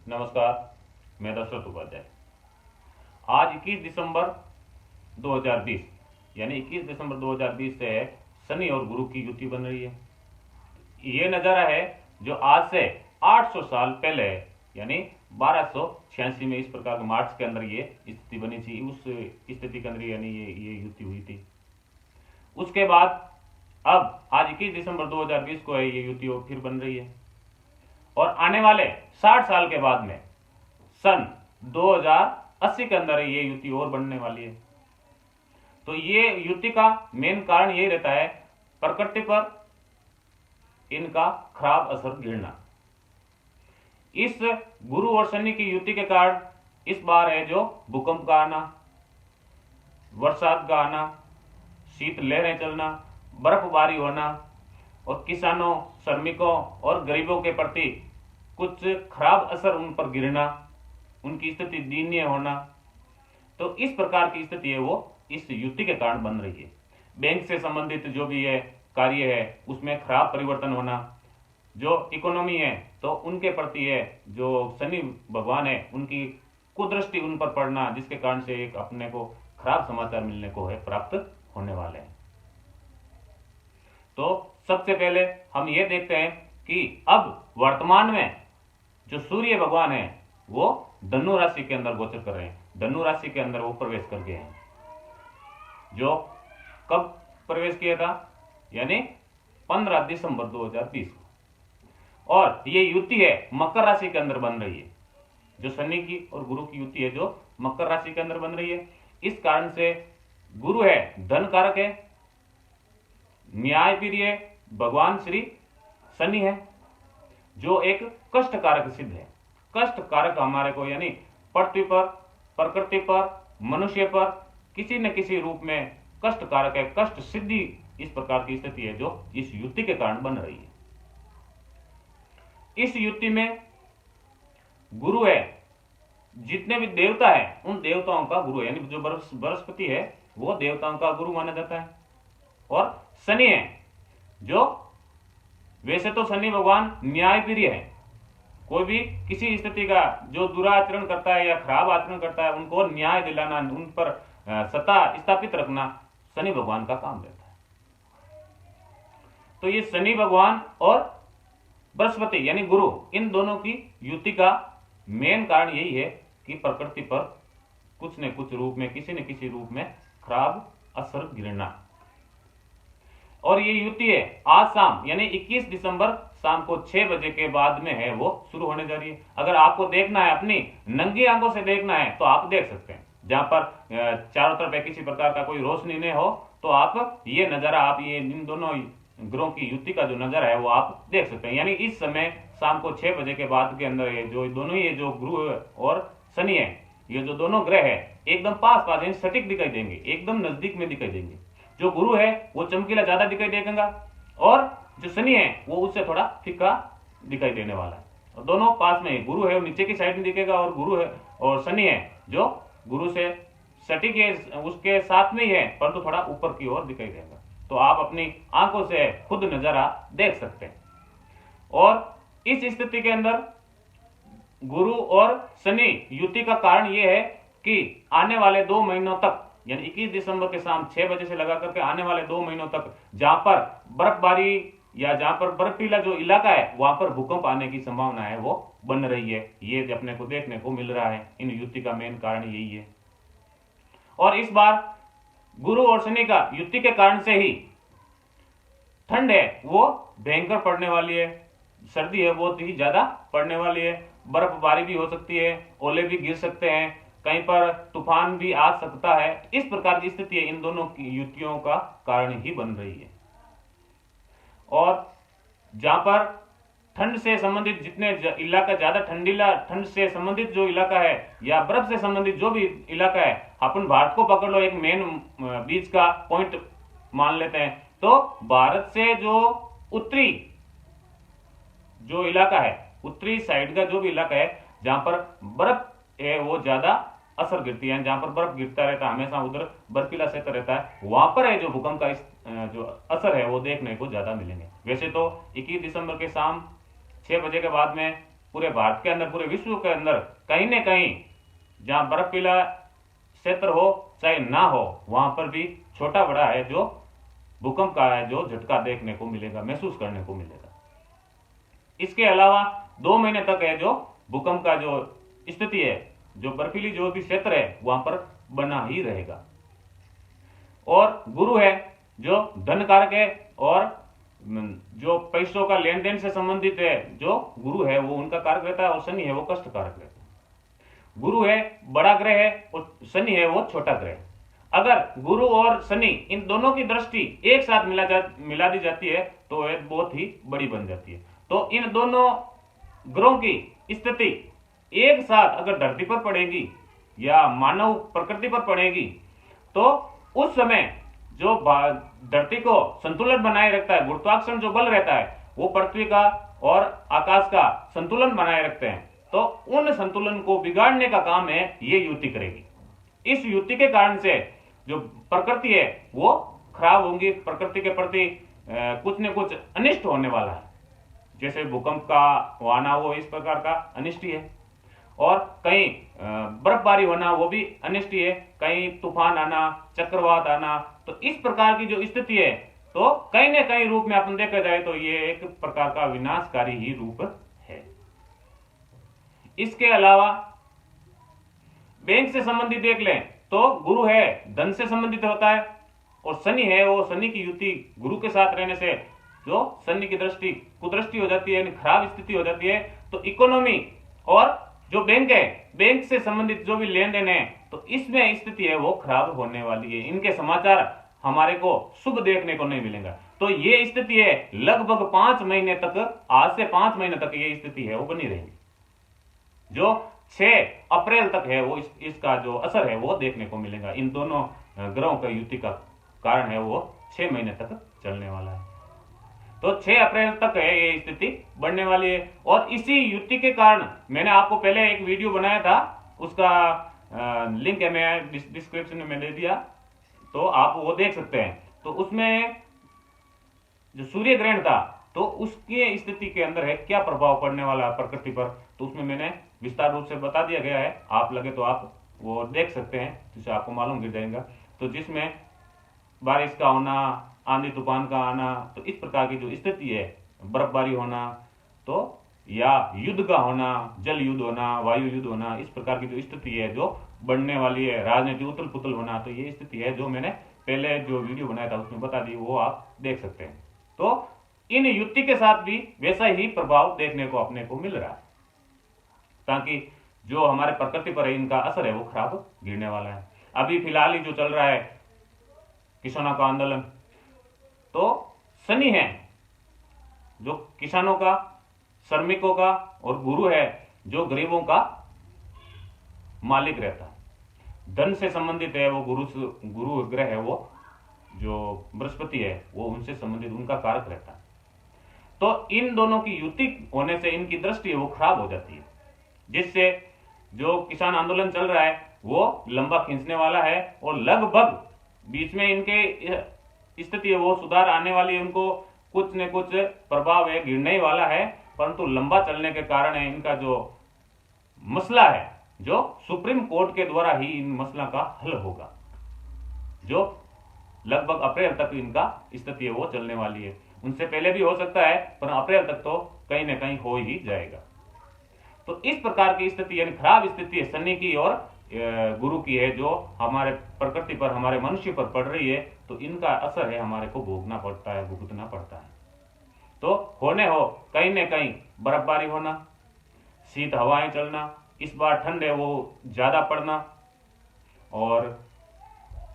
नमस्कार, मैं दशरथ उपाध्याय। आज 21 दिसंबर 2020 यानी 21 दिसंबर 2020 से शनि और गुरु की युति बन रही है। ये नज़ारा है जो आज से 800 साल पहले यानी 1286 में इस प्रकार मार्च के अंदर ये स्थिति बनी थी। उस स्थिति के अंदर यानी ये युति हुई थी। उसके बाद अब आज 21 दिसंबर 2020 को है ये युति फिर बन रही है और आने वाले 60 साल के बाद में सन 2080 के अंदर ये युति और बनने वाली है। तो ये युति का मेन कारण यही रहता है प्रकृति पर इनका खराब असर गिरना। इस गुरु और शनि की युति के कारण इस बार है जो भूकंप का आना, बरसात का आना, शीत लहरें चलना, बर्फबारी होना और किसानों, श्रमिकों और गरीबों के प्रति कुछ खराब असर उन पर गिरना, उनकी स्थिति दयनीय होना। तो इस प्रकार की स्थिति है वो इस युति के कारण बन रही है। बैंक से संबंधित जो भी है कार्य है उसमें खराब परिवर्तन होना, जो इकोनॉमी है तो उनके प्रति है जो शनि भगवान है उनकी कुदृष्टि उन पर पड़ना, जिसके कारण से एक अपने को खराब समाचार मिलने को है प्राप्त होने वाले हैं। तो सबसे पहले हम ये देखते हैं कि अब वर्तमान में जो सूर्य भगवान है वो धनु राशि के अंदर गोचर कर रहे हैं। धनु राशि के अंदर वो प्रवेश कर गए हैं। जो कब प्रवेश किया था यानी 15 दिसंबर 2020 को। और ये युति है मकर राशि के अंदर बन रही है। जो शनि की और गुरु की युति है जो मकर राशि के अंदर बन रही है। इस कारण से गुरु है धन कारक है, न्याय प्रिय भगवान श्री शनि है जो एक कष्ट कारक सिद्ध है। कष्ट कारक हमारे को यानी पृथ्वी पर, प्रकृति पर, मनुष्य पर किसी न किसी रूप में कष्ट कारक है। कष्ट सिद्धि इस प्रकार की स्थिति है जो इस युति के कारण बन रही है। इस युति में गुरु है, जितने भी देवता है उन देवताओं का गुरु है, यानी जो बृहस्पति है वो देवताओं का गुरु माना जाता है। और शनि है जो वैसे तो शनि भगवान न्याय प्रिय है। कोई भी किसी स्थिति का जो दुराचरण करता है या खराब आचरण करता है उनको न्याय दिलाना, उन पर सत्ता स्थापित रखना शनि भगवान का काम रहता है। तो ये शनि भगवान और बृहस्पति यानी गुरु, इन दोनों की युति का मेन कारण यही है कि प्रकृति पर कुछ न कुछ रूप में, किसी न किसी रूप में खराब असर गिरना। और ये युति है आज शाम यानी 21 दिसंबर शाम को 6 बजे के बाद में है वो शुरू होने जा रही है। अगर आपको देखना है, अपनी नंगी आंखों से देखना है तो आप देख सकते हैं। जहां पर चारों तरफ किसी प्रकार का कोई रोशनी नहीं हो तो आप ये नजारा, आप ये इन दोनों ग्रहों की युति का जो नजारा है वो आप देख सकते हैं। यानी इस समय शाम को 6 बजे के बाद के अंदर जो दोनों ही जो गुरु और शनि है, ये जो दोनों ग्रह है एकदम पास पास यानी सटीक दिखाई देंगे, एकदम नजदीक में दिखाई देंगे। जो गुरु है वो चमकीला ज्यादा दिखाई देगा और जो शनि है वो उससे थोड़ा फीका दिखाई देने वाला है। और दोनों पास में है। गुरु है वो नीचे की साइड में दिखेगा और गुरु है और शनि है जो गुरु से सटीक है उसके साथ में ही है परंतु थोड़ा ऊपर की ओर दिखाई देगा। तो आप अपनी आंखों से खुद नजारा देख सकते हैं। और इस स्थिति के अंदर गुरु और शनि युति का कारण यह है कि आने वाले 2 महीनों तक यानी 21 दिसंबर के शाम 6 बजे से लगा करके आने वाले 2 महीनों तक जहां पर बर्फबारी या जहां पर बर्फीला जो इलाका है वहां पर भूकंप आने की संभावना है वो बन रही है। ये अपने को देखने को मिल रहा है। इन युति का मेन कारण यही है। और इस बार गुरु और शनि का युति के कारण से ही ठंड है वो भयंकर पड़ने वाली है, सर्दी है बहुत ही ज्यादा पड़ने वाली है, बर्फबारी भी हो सकती है, ओले भी गिर सकते हैं, कहीं पर तूफान भी आ सकता है। इस प्रकार की स्थिति इन दोनों की युतियों का कारण ही बन रही है। और जहां पर ठंड से संबंधित जितने इलाका ज्यादा ठंड से संबंधित जो इलाका है या बर्फ से संबंधित जो भी इलाका है, अपन भारत को पकड़ लो, एक मेन बीच का पॉइंट मान लेते हैं। तो भारत से जो उत्तरी जो इलाका है, उत्तरी साइड का जो भी इलाका है जहां पर बर्फ है वो ज्यादा असर गिरती है, जहां पर बर्फ गिरता रहता है हमेशा उधर बर्फीला क्षेत्र रहता है, वहां पर है जो भूकंप का जो असर है वो देखने को ज्यादा मिलेंगे। वैसे तो 21 दिसंबर के शाम 6 बजे के बाद में पूरे भारत के अंदर, पूरे विश्व के अंदर कहीं न कहीं जहां बर्फीला क्षेत्र हो चाहे ना हो, वहां पर भी छोटा बड़ा है जो भूकंप का है जो झटका देखने को मिलेगा, महसूस करने को मिलेगा। इसके अलावा 2 महीने तक है जो भूकंप का जो स्थिति है, जो बर्फीली जो भी क्षेत्र है वहां पर बना ही रहेगा। और गुरु है जो धन कारक है, और जो पैसों का लेन देन से संबंधित है जो गुरु है वो उनका कारक रहता है, और शनि है वो कष्ट कारक रहता है। गुरु है बड़ा ग्रह है और शनि है वो छोटा ग्रह है। अगर गुरु और शनि इन दोनों की दृष्टि एक साथ मिला दी जाती है तो यह बहुत ही बड़ी बन जाती है। तो इन दोनों ग्रहों की स्थिति एक साथ अगर धरती पर पड़ेगी या मानव प्रकृति पर पड़ेगी तो उस समय जो धरती को संतुलन बनाए रखता है, गुरुत्वाकर्षण जो बल रहता है वो पृथ्वी का और आकाश का संतुलन बनाए रखते हैं। तो उन संतुलन को बिगाड़ने का काम है ये युति करेगी। इस युति के कारण से जो प्रकृति है वो खराब होंगी, प्रकृति के प्रति कुछ न कुछ अनिष्ट होने वाला है। जैसे भूकंप का आना वो इस प्रकार का अनिष्ट ही है, और कहीं बर्फबारी होना वो भी अनिष्ट ही है, कहीं तूफान आना, चक्रवात आना। तो इस प्रकार की जो स्थिति है तो कहीं न कहीं रूप में अपन देखा जाए तो ये एक प्रकार का विनाशकारी ही रूप है। इसके अलावा बैंक से संबंधित देख लें तो गुरु है धन से संबंधित होता है, और शनि है वो शनि की युति गुरु के साथ रहने से जो शनि की दृष्टि कुदृष्टि हो जाती है, यानी खराब स्थिति हो जाती है। तो इकोनॉमी और जो बैंक है, बैंक से संबंधित जो भी लेन देन है तो इसमें स्थिति है वो खराब होने वाली है। इनके समाचार हमारे को शुभ देखने को नहीं मिलेगा। तो ये स्थिति है लगभग 5 महीने तक, आज से 5 महीने तक ये स्थिति है वो बनी रहेगी। जो 6 अप्रैल तक है वो इसका जो असर है वो देखने को मिलेगा। इन दोनों ग्रहों का युति का कारण है वो 6 महीने तक चलने वाला है। तो 6 अप्रैल तक है ये स्थिति बढ़ने वाली है। और इसी युति के कारण मैंने आपको पहले एक वीडियो बनाया था, उसका लिंक है मैं डिस्क्रिप्शन में दे दिया, तो आप वो देख सकते हैं। तो उसमें जो सूर्य ग्रहण था तो उसकी स्थिति के अंदर है क्या प्रभाव पड़ने वाला प्रकृति पर, तो उसमें मैंने विस्तार रूप से बता दिया गया है। आप लगे तो आप वो देख सकते हैं, जिससे आपको मालूम गिर जाएगा। तो जिसमें बारिश का होना, आंधी तूफान का आना, तो इस प्रकार की जो स्थिति है, बर्फबारी होना, तो या युद्ध का होना, जल युद्ध होना, वायु युद्ध होना, इस प्रकार की जो स्थिति है जो बढ़ने वाली है, राजनीति उथल पुथल होना, तो ये स्थिति है जो मैंने पहले जो वीडियो बनाया था उसमें बता दी, वो आप देख सकते हैं। तो इन युति के साथ भी वैसा ही प्रभाव देखने को अपने को मिल रहा है, ताकि जो हमारे प्रकृति पर है इनका असर है वो खराब गिरने वाला है। अभी फिलहाल ही जो चल रहा है किसानों का आंदोलन, तो शनि है जो किसानों का, श्रमिकों का, और गुरु है जो गरीबों का मालिक रहता है। धन से संबंधित है वो गुरु ग्रह है वो जो बृहस्पति है वो उनसे संबंधित उनका कारक रहता है। तो इन दोनों की युति होने से इनकी दृष्टि है वो खराब हो जाती है, जिससे जो किसान आंदोलन चल रहा है वो लंबा खींचने वाला है, और लगभग बीच में इनके स्थिति है वो सुधार आने वाली है। उनको कुछ न कुछ प्रभाव है गिरने ही वाला है, परंतु लंबा चलने के कारण है इनका जो मसला है जो सुप्रीम कोर्ट के द्वारा ही इन मसला का हल होगा, जो लगभग अप्रैल तक इनका स्थिति है वो चलने वाली है। उनसे पहले भी हो सकता है, पर अप्रैल तक तो कहीं ना कहीं हो ही जाएगा। तो इस प्रकार की स्थिति यानी खराब स्थिति है शनि की और गुरु की है, जो हमारे प्रकृति पर, हमारे मनुष्य पर पड़ रही है। तो इनका असर है हमारे को भोगना पड़ता है, भुगतना पड़ता है। तो होने हो कहीं न कहीं बर्फबारी होना, शीत हवाएं चलना, इस बार ठंड है वो ज्यादा पड़ना, और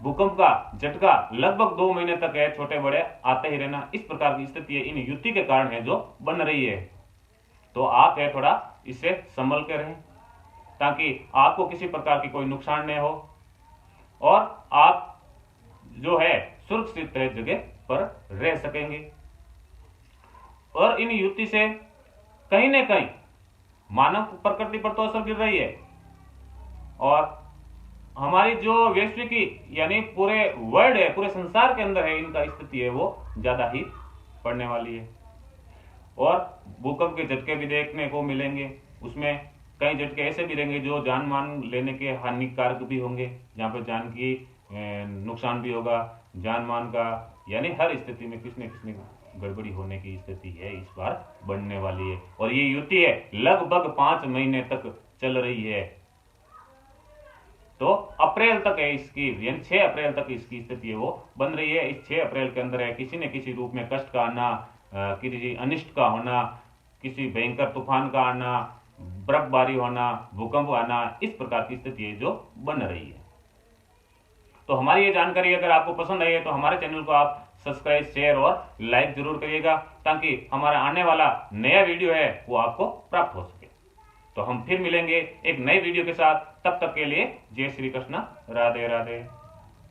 भूकंप का झटका लगभग 2 महीने तक है छोटे बड़े आते ही रहना। इस प्रकार की स्थिति है इन युति के कारण है जो बन रही है। तो आप है थोड़ा इससे संभल के रहें, ताकि आपको किसी प्रकार की कोई नुकसान नहीं हो, और आप जो है सुरक्षित जगह पर रह सकेंगे। और इन युति से कहीं न कहीं मानव प्रकृति पर तो असर गिर रही है, और हमारी जो वैश्विकी यानी पूरे वर्ल्ड है, पूरे संसार के अंदर है, इनका स्थिति है वो ज्यादा ही पड़ने वाली है। और भूकंप के झटके भी देखने को मिलेंगे, उसमें कई झटके ऐसे भी रहेंगे जो जान मान लेने के हानिकारक भी होंगे, जहाँ पर जान की नुकसान भी होगा, जान मान का, यानी हर स्थिति में किसने किसने गड़बड़ी होने की स्थिति है इस बार बनने वाली है। और ये युति है लगभग 5 महीने तक चल रही है, तो अप्रैल तक है इसकी, यानी 6 अप्रैल तक इसकी स्थिति है वो बन रही है। इस 6 अप्रैल के अंदर है किसी न किसी रूप में कष्ट का आना, किसी अनिष्ट का होना, किसी भयंकर तूफान का आना, बर्फबारी होना, भूकंप आना, इस प्रकार की स्थिति है जो बन रही है। तो हमारी ये जानकारी अगर आपको पसंद आई है तो हमारे चैनल को आप सब्सक्राइब, शेयर और लाइक जरूर करिएगा, ताकि हमारा आने वाला नया वीडियो है वो आपको प्राप्त हो सके। तो हम फिर मिलेंगे एक नए वीडियो के साथ, तब तक के लिए जय श्री कृष्ण, राधे राधे।